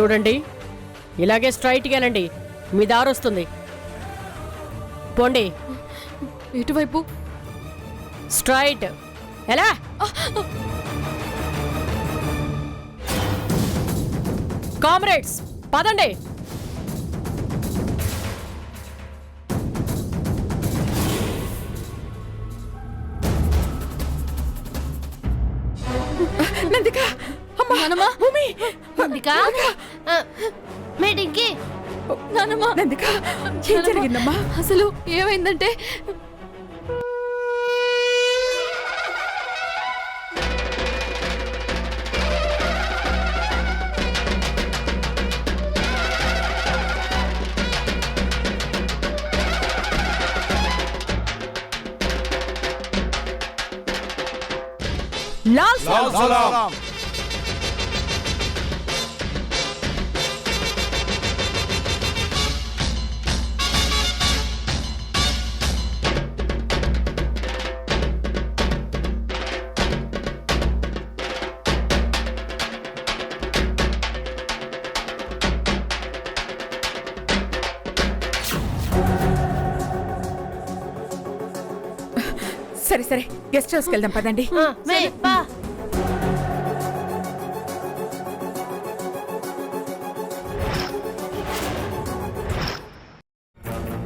చూడండి, ఇలాగే స్ట్రైట్గా వెళ్ళండి, మీ దారి వస్తుంది. పోండి. ఇటువైపు స్ట్రైట్ ఎలా? కామ్రేడ్స్ పదండి. నందిక, అమ్మా, నానమ్మ, భూమి, నందిక, మేడింకి నానమ్మ, నందిక, ఏం జరిగిందమ్మా? అసలు ఏమైందంటే లాల్ సలాం. సరే సరే, గెస్ట్ హౌస్కి వెళ్దాం పదండి.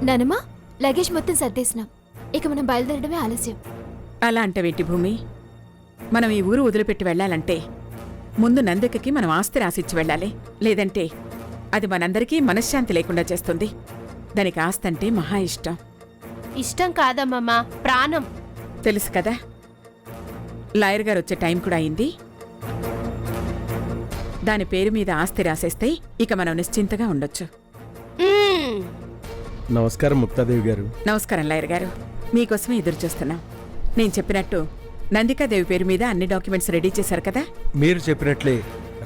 నానమ్మ, లగేజ్ మొత్తం సర్దేసినాం, ఇక మనం బయలుదేరడమే ఆలస్యం. అలా అంటవేంటి భూమి? మనం ఈ ఊరు వదిలిపెట్టి వెళ్ళాలంటే ముందు నందికకి మనం ఆస్తి రాసిచ్చి వెళ్ళాలి. లేదంటే అది మనందరికీ మనశ్శాంతి లేకుండా చేస్తుంది. దానికి ఆస్తి అంటే మహా ఇష్టం. ఇష్టం కాదమ్మమ్మా, ప్రాణం. తెలుసు కదా. లాయర్ గారు వచ్చే టైం కూడా అయింది. దాని పేరు మీద ఆస్తి రాసేస్తే ఇక మనం నిశ్చింతగా ఉండొచ్చు. నమస్కారం ముక్తాదేవి గారు. నమస్కారం లాయర్ గారు, మీకోసమే ఎదురు చూస్తున్నాం. నేను చెప్పినట్టు నందికాదేవి పేరు మీద అన్ని డాక్యుమెంట్స్ రెడీ చేశారు కదా? మీరు చెప్పినట్లే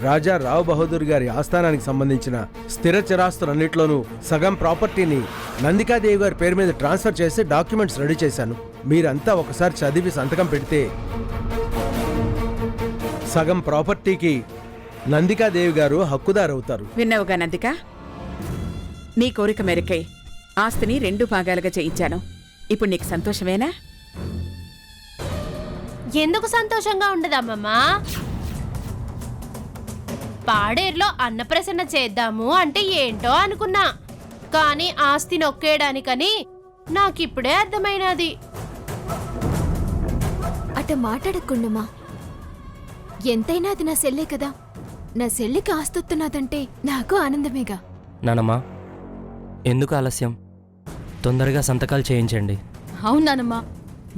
రాజా రావ్ బహదూర్ గారి ఆస్థానానికి సంబంధించిన స్థిర చరాస్తులన్నింటిలోనూ సగం ప్రాపర్టీని నందికాదేవి గారి పేరు మీద ట్రాన్స్ఫర్ చేసి డాక్యుమెంట్స్ రెడీ చేశాను. మీరంతా ఒకసారి చదివి సంతకం పెడితే సగం ప్రాపర్టీకి నందికాదేవి గారు హక్కుదారు అవుతారు. విన్నావుగా నందిక, నీ కోరిక మేరకై ఆస్తిని 2 భాగాలుగా చేయించాను. ఇప్పుడు నీకు సంతోషమేనా? ఎందుకు సంతోషంగా ఉండదమ్మమ్మా? పాడేరులో అన్నప్రసన్న చేద్దాము అంటే ఏంటో అనుకున్నా, కానీ ఆస్తి నొక్కేయడానికని నాకిప్పుడే అర్థమైనది. అట మాట్లాడకుండమ్మా, ఎంతైనా అది నా సెల్లే కదా. నా సెల్లికి ఆస్తొత్తున్నదంటే నాకు ఆనందమేగా. నానమ్మా, ఎందుకు ఆలస్యం? తొందరగా సంతకాలు చేయించండి. అవునానమ్మా,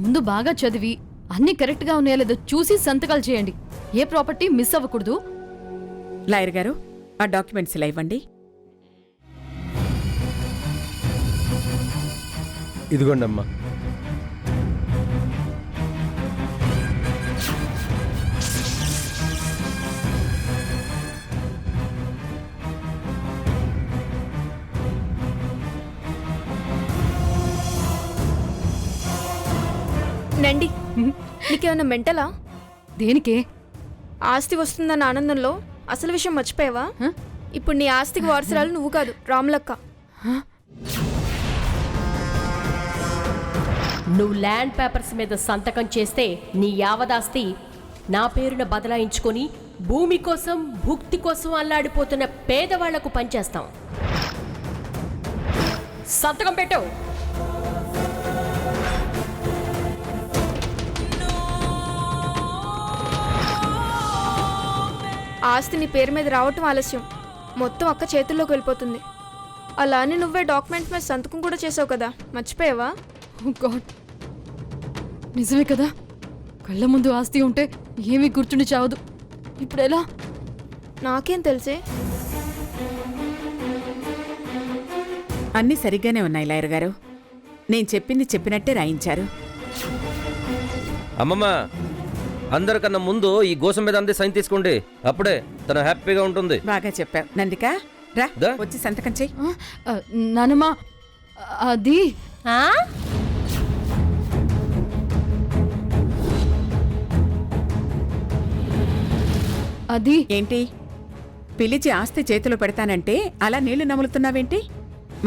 ముందు బాగా చదివి అన్ని కరెక్ట్గా ఉన్నాయో లేదో చూసి సంతకాలు చేయండి. ఏ ప్రాపర్టీ మిస్ అవ్వకూడదు. లాయర్ గారు, ఆ డాక్యుమెంట్స్ ఇలా ఇవ్వండి. ఇదిగోండమ్మా. నండి, నీకేమన్నా మెంటలా? దేనికే? ఆస్తి వస్తుందన్న ఆనందంలో అసలు విషయం మర్చిపోయావా? ఇప్పుడు నీ ఆస్తికి వారసురాలు నువ్వు కాదు, రాములక్క. నువ్వు ల్యాండ్ పేపర్స్ మీద సంతకం చేస్తే నీ యావదాస్తి నా పేరున బదలాయించుకొని భూమి కోసం భుక్తి కోసం అల్లాడిపోతున్న పేదవాళ్లకు పనిచేస్తాం. సంతకం పెట్టు. ఆస్తి నీ పేరు మీద రావటం ఆలస్యం, మొత్తం అక్క చేతుల్లోకి వెళ్ళిపోతుంది. అలా అని నువ్వే డాక్యుమెంట్స్ మీద సంతకం కూడా చేసావు కదా, మర్చిపోయావా? ఓ గాడ్, నిజమే కదా. కళ్ళ ముందు ఆస్తి ఉంటే ఏమీ గుర్తుండి చావదు. ఇప్పుడు ఎలా? నాకేం తెలిసే. అన్నీ సరిగ్గానే ఉన్నాయి లాయర్ గారు. నేను చెప్పింది చెప్పినట్టే రాయించారు. అమ్మమ్మ, అందరికన్నా ముందు ఈ గోసం మీద అందే సైన్ తీసుకోండి, అప్పుడే తను హ్యాపీగా ఉంటుంది. బాగా చెప్పావు నందిక. రా, దా. వచ్చి సంతకం చెయ్యి. నానమ్మా, అది అది ఏంటి పిలిచి ఆస్తి చేతిలో పెడతానంటే అలా నీళ్లు నములుతున్నావేంటి?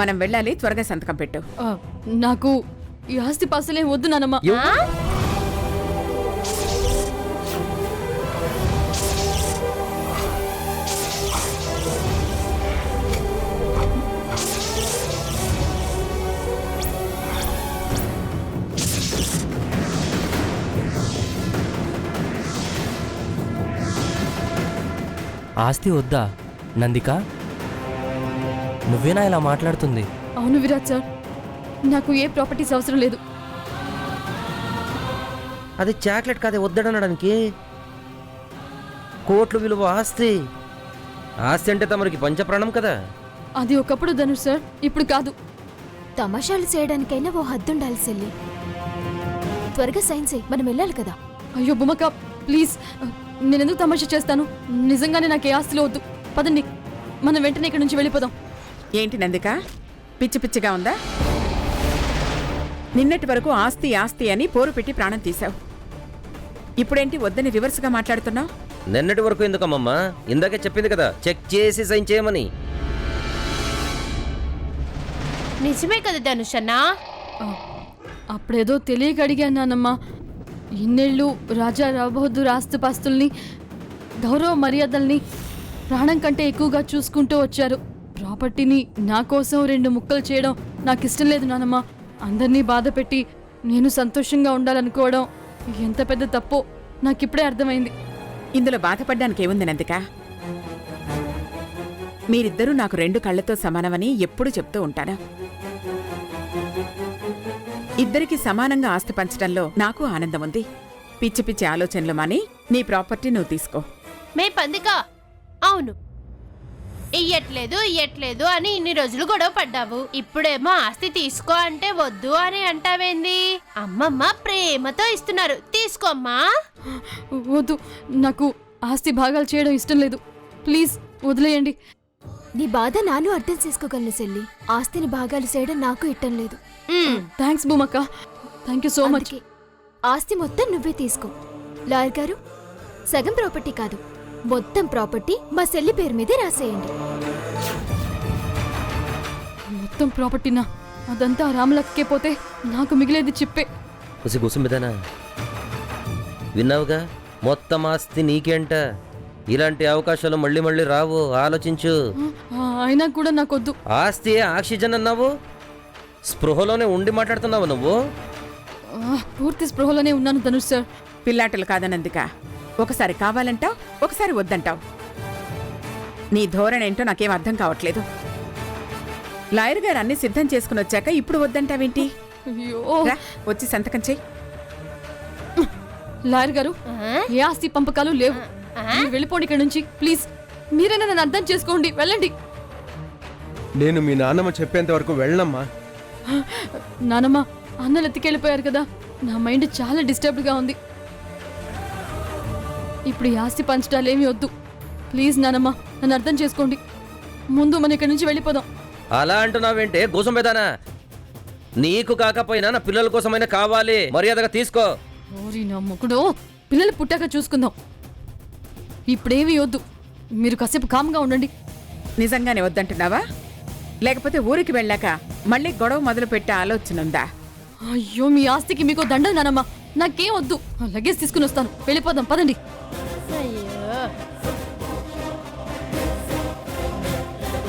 మనం వెళ్ళాలి, త్వరగా సంతకం పెట్టు. నాకు ఈ ఆస్తి పాస్తులేం వద్దు నానమ్మ. ఆస్తి వద్దా నందిక? నువ్వేనా ఇలా మాట్లాడుతుంది? అవును విరాట్ సార్, నాకు ఏ ప్రాపర్టీస్ అవసరం లేదు. అది చాక్లెట్ కాదే వద్దడనడానికి. కోట్లు విలువ ఆస్తి. ఆస్తి అంటే తమరికి పంచప్రాణం కదా. అది ఒకప్పుడు ధనుష్ సార్, ఇప్పుడు కాదు. తమాషాలు చేయడానికైనా ఓ హద్దుండాలి సెల్లి. త్వరగా సైన్ చేయి, మనం వెళ్ళాలి కదా. అయ్యో బుమక ప్లీజ్, నేనెందుకు తమాషా చేస్తాను? నిజంగానే నాకు ఏ ఆస్తిలో వద్దు. పదండి, మనం వెంటనే ఇక్కడి నుంచి వెళ్ళిపోదాం. ఏంటి నందిక, పిచ్చి పిచ్చిగా ఉందా? నిన్నటి వరకు ఆస్తి ఆస్తి అని పోరు పెట్టి ప్రాణం తీశావు. ఇప్పుడేంటి వద్దని రివర్స్గా మాట్లాడుతున్నావు? నిన్నటి వరకు ఎందుకమ్మమ్మా? ఇందాకే చెప్పింది కదా చెక్ చేసి సైన్ చేయమని. నిజమే కదా ధనుష్ అన్నా? అప్పుడేదో తెలియక అడిగాను నానమ్మా. ఇన్నేళ్ళు రాజా రావ్ బహదూర్ ఆస్తిపాస్తుల్ని, గౌరవ మర్యాదల్ని ప్రాణం కంటే ఎక్కువగా చూసుకుంటూ వచ్చారు. ప్రాపర్టీని నా కోసం 2 ముక్కలు చేయడం నాకు ఇష్టం లేదు నానమ్మా. అందరినీ బాధ పెట్టి నేను సంతోషంగా ఉండాలనుకోవడం ఎంత పెద్ద తప్పో నాకిప్పుడే అర్థమైంది. ఇందులో బాధపడ్డానికి ఏముంది నందిక? మీరిద్దరూ నాకు 2 కళ్ళతో సమానమని ఎప్పుడూ చెప్తూ ఉంటాను. ఇద్దరికి సమానంగా ఆస్తి పంచడంలో నాకు ఆనందం ఉంది. పిచ్చి పిచ్చి ఆలోచనలు మాని నీ ప్రాపర్టీ నువ్వు తీసుకో. మే పందిక, అవును ఇయ్యట్లేదు అని ఇన్ని రోజులు గొడవ పడ్డావు. ఇప్పుడేమో ఆస్తి తీసుకో అంటే వద్దు అని అంటావేంది? అమ్మమ్మ ప్రేమతో ఇస్తున్నారు, తీసుకోమ్మా. వద్దు, నాకు ఆస్తి భాగాలు చేయడం ఇష్టం లేదు. ప్లీజ్ వదిలేయండి. నీ బాధ నాను అర్థం చేసుకోగలను సెల్లి. ఆస్తిని భాగాలు చేయడం నాకు ఇట్టం లేదు. Thanks Bhoomakka, thank you so much. అందుకే ఆస్తి మొత్తం నువ్వే తీసుకో. లాయర్ గారు, సగం ప్రాపర్టీ కాదు, మొత్తం ప్రాపర్టీ మా సెల్లి పేరు మీదే రాసేయండి. మొత్తం ప్రాపర్టీనా? అదంతా రామలక్కే పోతే నాకు మిగిలేది చిప్పే. ఉసి కుసుమిదనా, విన్నావుగా? మొత్తం ఆస్తి నీకేంట. ఇలాంటి అవకాశాలు మళ్ళీ మళ్ళీ రావు, ఆలోచించు. అయినా కూడా నాకొద్దు. ఆస్తి ఆక్సిజన్ అన్నావు, స్పృహలోనే ఉండి మాట్లాడుతున్నావు నువ్వు. పూర్తి స్పృహలోనే ఉన్నాను ధనుష్ సార్. పిల్లాటలు కాదనందుక, ఒకసారి కావాలంటావు, ఒకసారి వద్దంటావు. నీ ధోరణి ఏంటో నాకేం అర్థం కావట్లేదు. లాయర్ గారు అన్ని సిద్ధం చేసుకుని వచ్చాక ఇప్పుడు వద్దంటావేంటి? అయ్యో, రా, వచ్చి సంతకం చెయ్యి. లాయర్ గారు, ఏ ఆస్తి పంపకాలు లేవు. మీరు వెళ్ళిపోండి ఇక్కడ నుంచి ప్లీజ్. మీరైనా నన్ను అర్థం చేసుకోండి, వెళ్ళండి. నేను మీ నాన్నమ్మ చెప్పేంత వరకు వెళ్ళనమ్మా. నానమ్మ, అన్నలు ఎత్తికెళ్ళిపోయారు కదా, నా మైండ్ చాలా డిస్టర్బ్డ్గా ఉంది. ఇప్పుడు ఈ ఆస్తి పంచడాలేమీ వద్దు. ప్లీజ్ నానమ్మ, నన్ను అర్థం చేసుకోండి. ముందు మనం ఇక్కడి నుంచి వెళ్ళిపోదాం. అలా అంటున్నావేంటే గోసం పెదానా? నీకు కాకపోయినా నా పిల్లల కోసమైనా కావాలి, మర్యాదగా తీసుకో. ఓరి నా మొగుడు, పిల్లలు పుట్టాక చూసుకుందాం. ఇప్పుడేమీ వద్దు, మీరు కాసేపు కామ్గా ఉండండి. నిజంగానే వద్దంటున్నావా? లేకపోతే ఊరికి వెళ్ళాక మళ్ళీ గొడవ మొదలు పెట్టే ఆలోచన ఉందా? అయ్యో, మీ ఆస్తికి మీకు దండం నానమ్మ, నాకేం వద్దు. లగేజ్ తీసుకుని వస్తాను, వెళ్ళిపోదాం పదండి.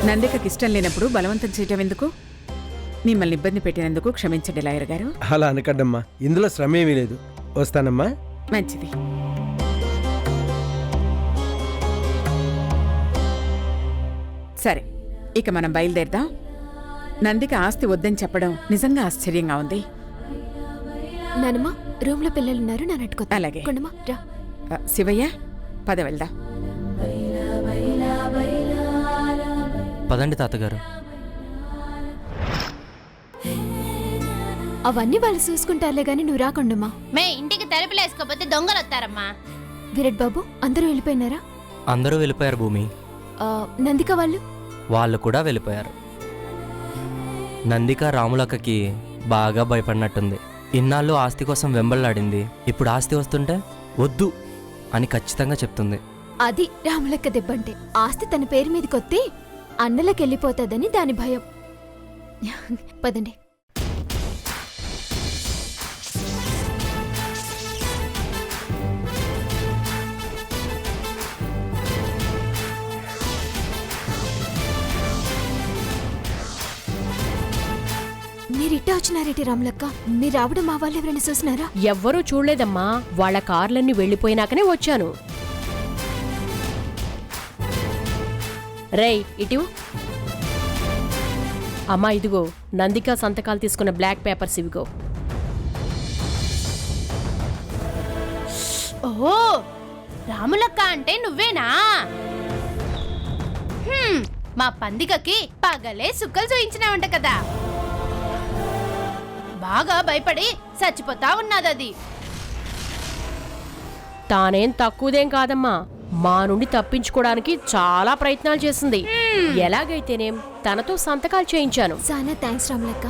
నందికకి ఇష్టం లేనప్పుడు బలవంతం చేయటం ఎందుకు? మిమ్మల్ని ఇబ్బంది పెట్టినందుకు క్షమించండి లాయర్ గారు. అలా అనకడ్డమ్మా, ఇందులో శ్రమ ఏమీ లేదు. వస్తానమ్మా. మంచిది. సరే, ఇక మనం బయలుదేరదాం. నందిక ఆస్తి వద్దని చెప్పడం నిజంగా ఆశ్చర్యంగా ఉంది. నానమ్మ, రూమ్ లో పిల్లలున్నారు, నా నట్టుకో. అలాగే. కొండమ్మ, రా. శివయ్య, పద వెళ్దాం. పదండి తాతగారు. అవన్నీ వాళ్ళు చూసుకుంటారులే గాని నువ్వు రాకుండమ్మా. మే ఇంటికి తలుపులేసుకోపోతే దొంగలు వస్తారమ్మా. విరాట్ బాబు, అందరూ వెళ్ళిపోయినారా? అందరూ వెళ్ళిపోయారు భూమి. నందిక వాళ్ళు? వాళ్ళు కూడా వెళ్ళిపోయారు. నందిక రాములక్కకి బాగా భయపడినట్టుంది. ఇన్నాళ్ళు ఆస్తి కోసం వెంబళ్ళాడింది. ఇప్పుడు ఆస్తి వస్తుంటే వద్దు అని ఖచ్చితంగా చెప్తుంది. అది రాములక్క దెబ్బంటే. ఆస్తి తన పేరు మీదకొత్తే అన్నలకెళ్ళిపోతాదని దాని భయం. పదండి. మీరిట్టా వచ్చినారేటి రాములక్క? మీరు రావడం మా వాళ్ళు ఎవరైనా చూసినారా? ఎవ్వరూ చూడలేదమ్మా, వాళ్ళ కార్లన్నీ వెళ్ళిపోయినాకనే వచ్చాను. రేయ్ ఇటు. అమ్మా ఇదిగో నందిక సంతకాలు తీసుకున్న బ్లాక్ పేపర్స్ ఇవిగో. ఓహో, రాములక్క అంటే నువ్వేనా? మా పందికకి పగలే సుక్కలు చూయించినావంట కదా. బాగా భయపడి చచ్చిపోతా ఉన్నదది. తానేం తక్కువదేం కాదమ్మా, మా నుండి తప్పించుకోవడానికి చాలా ప్రయత్నాలు చేసింది. ఎలాగైతేనేం తనతో సంతకాలు చేయించాను. చాలా థ్యాంక్స్ రాములక్క.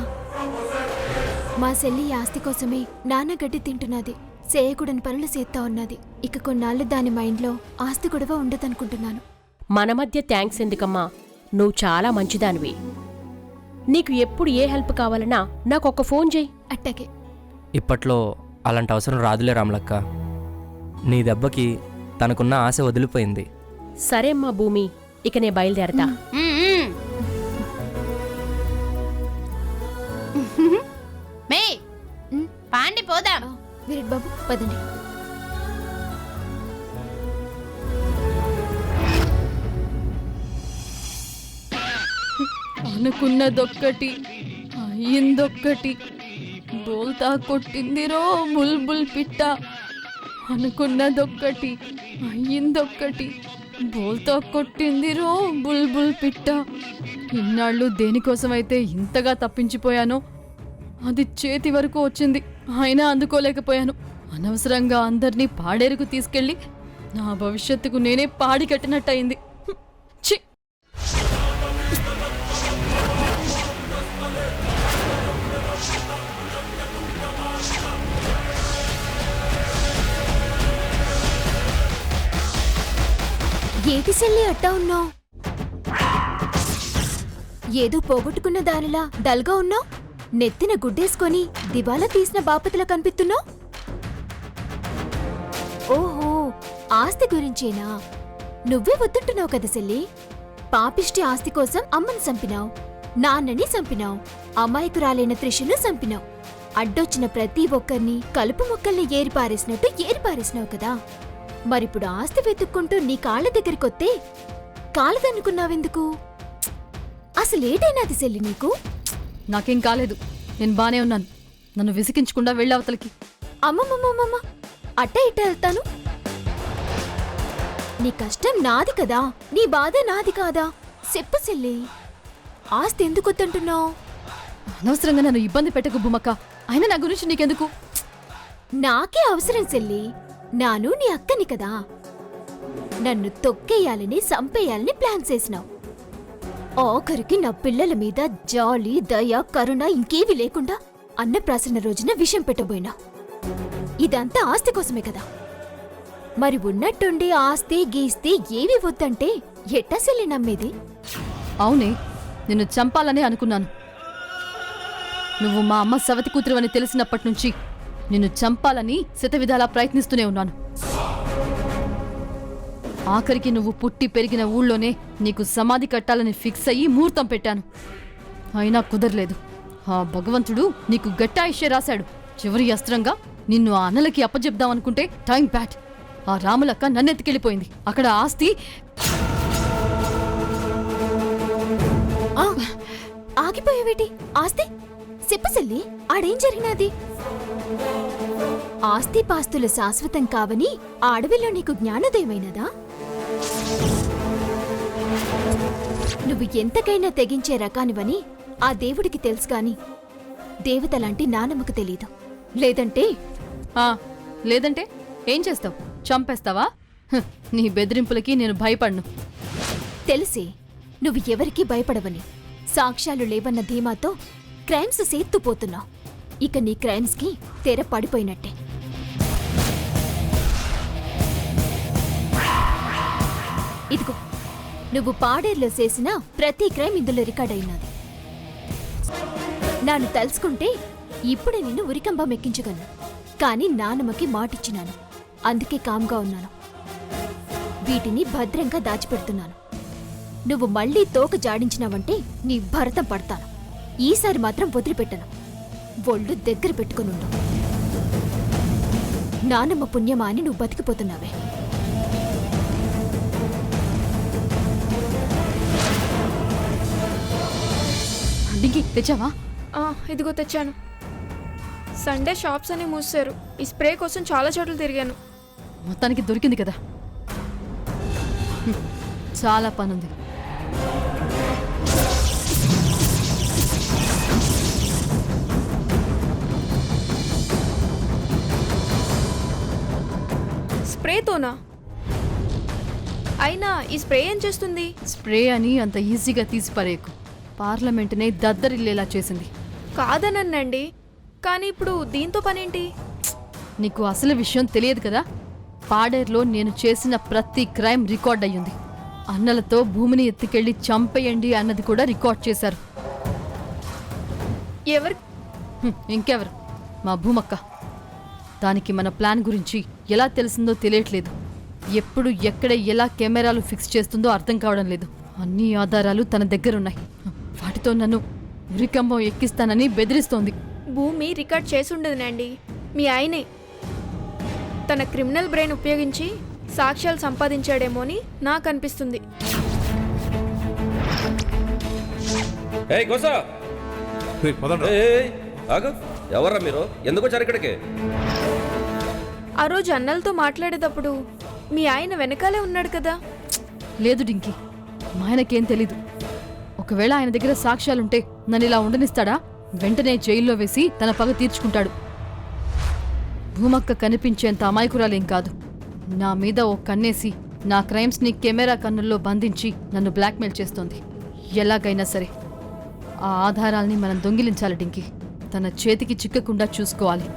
మా చెల్లి ఈ ఆస్తి కోసమే నాన్న గడ్డి తింటున్నది, చేయకూడని పనులు చేస్తా ఉన్నది. ఇక కొన్నాళ్ళు దాని మైండ్లో ఆస్తి గొడవ ఉండదనుకుంటున్నాను. మన మధ్య థ్యాంక్స్ ఎందుకమ్మా, నువ్వు చాలా మంచిదానివి. నీకు ఎప్పుడు ఏ హెల్ప్ కావాలన్నా నాకు ఒక ఫోన్ చేయి. అట్టగే. ఇప్పట్లో అలాంటి అవసరం రాదులే రాములక్క. నీ దెబ్బకి తనకున్న ఆశ వదిలిపోయింది. సరే అమ్మా భూమి, ఇక నే బయలుదేరతా. మే పాండి పోదాం. విరాట్ బాబు పదండి. అనుకున్నదొక్కటి అయ్యిందొక్కటి. బోల్తా కొట్టిందిరో బుల్బుల్ పిట్ట. అనుకున్నదొక్కటి అయ్యిందొక్కటి. బోల్తా కొట్టిందిరో బుల్బుల్ పిట్ట. ఇన్నాళ్ళు దేనికోసమైతే ఇంతగా తప్పించిపోయానో అది చేతి వరకు వచ్చింది, అయినా అందుకోలేకపోయాను. అనవసరంగా అందరినీ పాడేరుకు తీసుకెళ్ళి నా భవిష్యత్తుకు నేనే పాడి కట్టినట్టయింది. ఛీ! ఏటి సెల్లి అట్టా ఉన్నావు? ఏదో పోగొట్టుకున్న దానిలా డల్గా ఉన్నావు. నెత్తిన గుడ్డేసుకొని దివాలా తీసిన బాపతిలా కనిపిస్తున్నావు. ఓహో, ఆస్తి గురించేనా? నువ్వే వద్దంటున్నావు కదా సెల్లి. పాపిష్టి ఆస్తి కోసం అమ్మని చంపినావు, నాన్నని చంపినావు, అమాయకురాలైన త్రిషను చంపినావు. అడ్డొచ్చిన ప్రతి ఒక్కరిని కలుపు మొక్కల్ని ఏరిపారేసినట్టు ఏరిపారేసినావు కదా. మరిప్పుడు ఆస్తి వెతుక్కుంటూ నీ కాళ్ళ దగ్గరికొత్తే కాలదనుకున్నావెందుకు? అసలేటైనాది సెల్లి నీకు? నాకేం కాలేదు, నేను బానే ఉన్నాను. నన్ను విసిగించకుండా వెళ్ళవతలకి. అమ్మమ్మమ్మమ్మ, అట్ట ఇట్ట వెళ్తాను. నీ కష్టం నాది కదా, నీ బాధ నాది కాదా? చెప్పు సెల్లి, ఆస్తి ఎందుకు వద్దంటున్నావు? అనవసరంగా నన్ను ఇబ్బంది పెట్టకు బుమ్మక్క. అయినా నా గురించి నీకెందుకు? నాకే అవసరం సెల్లి. నాను నీ అక్కని కదా. నన్ను తొక్కేయాలని సంపేయాలని ప్లాన్ చేసినావు. ఆఖరికి నా పిల్లల మీద జాలి దయ కరుణ ఇంకేవి లేకుండా అన్నప్రాసన రోజున విషం పెట్టబోయినా. ఇదంతా ఆస్తి కోసమే కదా. మరి ఉన్నట్టుండి ఆస్తి గీస్తి ఏవి వద్దంటే ఎట్టా సెల్లి నమ్మేది? అవునే, నిన్ను చంపాలనే అనుకున్నాను. నువ్వు మా అమ్మ సవతి కూతురు అని తెలిసినప్పటి నుంచి నిన్ను చంపాలని శతవిధాలా ప్రయత్నిస్తూనే ఉన్నాను. ఆఖరికి నువ్వు పుట్టి పెరిగిన ఊళ్ళోనే నీకు సమాధి కట్టాలని ఫిక్స్ అయ్యి ముహూర్తం పెట్టాను. అయినా కుదరలేదు. ఆ భగవంతుడు నీకు గట్టాయిషే రాశాడు. చివరి అస్త్రంగా నిన్ను ఆ అన్నలకి అప్పజెప్దామనుకుంటే టైం బ్యాట్. ఆ రాములక్క నన్నెత్తికెళ్ళిపోయింది. అక్కడ ఆస్తి ఆగిపోయావేటి? ఆస్తి చెప్పు సెల్లి, ఆడేం జరిగినది? ఆస్తి పాస్తులు శాశ్వతం కావని ఆ అడవిలో నీకు జ్ఞానోదయమైనదా? నువ్వు ఎంతకైనా తెగించే రకానివని ఆ దేవుడికి తెలుసు కాని దేవతలాంటి నానమ్మకు తెలీదు. లేదంటే లేదంటే ఏం చేస్తావు? చంపేస్తావా? నీ బెదిరింపులకి నేను భయపడ్ను. తెలిసి నువ్వు ఎవరికీ భయపడవని సాక్ష్యాలు లేవన్న ధీమాతో క్రైమ్స్ సేత్తుపోతున్నావు. ఇక నీ క్రైమ్స్కి తెర పడిపోయినట్టే. ఇదిగో నువ్వు పాడేరులో చేసిన ప్రతి క్రైమ్ ఇందులో రికార్డ్ అయినది. నన్ను తలుచుకుంటే ఇప్పుడే నిన్ను ఉరికంబం ఎక్కించగలను. కానీ నానమ్మకి మాటిచ్చినాను, అందుకే కామ్గా ఉన్నాను. వీటిని భద్రంగా దాచిపెడుతున్నాను. నువ్వు మళ్ళీ తోక జాడించినావంటే నీ భరతం పడతాను. ఈసారి మాత్రం వదిలిపెట్టను. ఒళ్ళు దగ్గర పెట్టుకునుండు. నానమ్మ పుణ్యమా అని నువ్వు బతికిపోతున్నావే. డింకి తెచ్చావా? ఇదిగో తెచ్చాను. సండే షాప్స్ అన్ని మూసారు. ఈ స్ప్రే కోసం చాలా చోట్ల తిరిగాను. మొత్తానికి దొరికింది కదా. చాలా పనుంది. స్ప్రేతోనా? అయినా ఈ స్ప్రే ఏం చేస్తుంది? స్ప్రే అని అంత ఈజీగా తీసి పరేకు. పార్లమెంటునే దద్దరిల్లేలా చేసింది. కాదనండి, కానీ ఇప్పుడు దీంతో పనేంటి? నీకు అసలు విషయం తెలియదు కదా. పాడేరులో నేను చేసిన ప్రతి క్రైమ్ రికార్డ్ అయ్యింది. అన్నలతో భూమిని ఎత్తుకెళ్లి చంపేయండి అన్నది కూడా రికార్డ్ చేశారు. ఎవరు? ఇంకెవరు? మా భూమక్క. దానికి మన ప్లాన్ గురించి ఎలా తెలిసిందో తెలియట్లేదు. ఎప్పుడు ఎక్కడ ఎలా కెమెరాలు ఫిక్స్ చేస్తుందో అర్థం కావడం లేదు. అన్ని ఆధారాలు తన దగ్గరున్నాయి. వాటితో నన్ను ఉరికంబం ఎక్కిస్తానని బెదిరిస్తోంది. భూమి రికార్డ్ చేసి ఉండదునండి, మీ ఆయనే తన క్రిమినల్ బ్రెయిన్ ఉపయోగించి సాక్ష్యాలు సంపాదించాడేమో అని నాకు అనిపిస్తుంది. ఎవర్రా మీరు? ఎందుకు వచ్చారు ఇక్కడికి? ఆ రోజు అన్నలతో మాట్లాడేటప్పుడు మీ ఆయన వెనకాలే ఉన్నాడు కదా. లేదు డింకి, మా ఆయనకేం తెలీదు. ఒకవేళ ఆయన దగ్గర సాక్ష్యాలుంటే నన్ను ఇలా ఉండనిస్తాడా? వెంటనే జైల్లో వేసి తన పగ తీర్చుకుంటాడు. భూమక్క కనిపించేంత అమాయకురాలేం కాదు. నా మీద ఓ కన్నేసి నా క్రైమ్స్ని కెమెరా కన్నుల్లో బంధించి నన్ను బ్లాక్మెయిల్ చేస్తోంది. ఎలాగైనా సరే ఆ ఆధారాల్ని మనం దొంగిలించాలి డింకి. తన చేతికి చిక్కకుండా చూసుకోవాలి.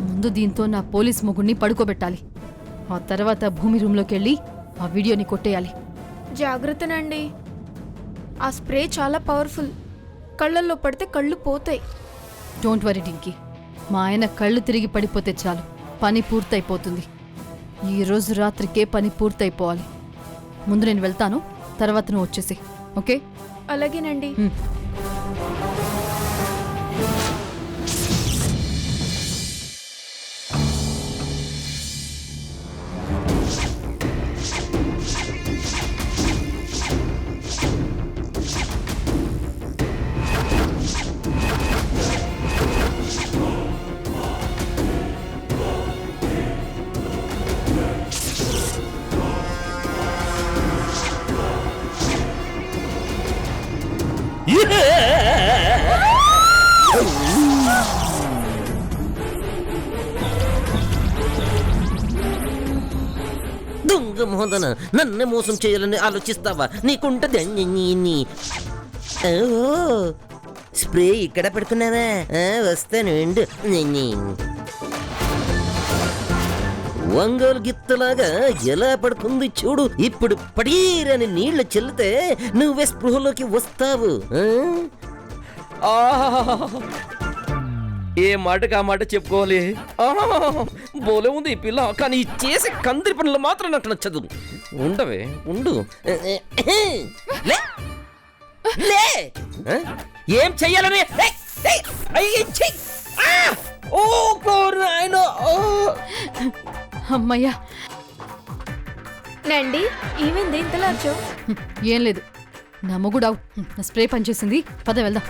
ముందు దీంతో నా పోలీస్ మొగుణ్ణి పడుకోబెట్టాలి. ఆ తర్వాత భూమి రూంలోకి వెళ్ళి ఆ వీడియోని కొట్టేయాలి. జాగ్రత్తనండి, ఆ స్ప్రే చాలా పవర్ఫుల్. కళ్ళల్లో పడితే కళ్ళు పోతాయి. డోంట్ వరీ డింకి, మా ఆయన కళ్ళు తిరిగి పడిపోతే చాలు, పని పూర్తయిపోతుంది. ఈరోజు రాత్రికే పని పూర్తయిపోవాలి. ముందు నేను వెళ్తాను, తర్వాత నువ్వు వచ్చేసి. ఓకే? అలాగేనండి. దొంగ మోదన, నన్ను మోసం చేయాలని ఆలోచిస్తావా? నీకుంటది. స్ప్రే ఇక్కడ పెడుతున్నావా? వస్తాను వెండు. వంగోలు గిత్తలాగా ఎలా పడుతుంది చూడు. ఇప్పుడు పడీరని నీళ్లు చెల్లితే నువ్వే స్పృహలోకి వస్తావు. ఏ మాటకి ఆ మాట చెప్పుకోవాలి. బోలే ఉంది ఈ పిల్ల, కానీ చేసే కందిరి పనులు మాత్రం నాకు నచ్చదు. ఉండవే, ఉండు. లే, ఏం చెయ్యాలని? అమ్మయ్యా. నండి, ఏమైంది ఇంతలా వచ్చావు? ఏం లేదు, నా మొగుడావు. నా స్ప్రే పనిచేసింది, పద వెళ్దాం.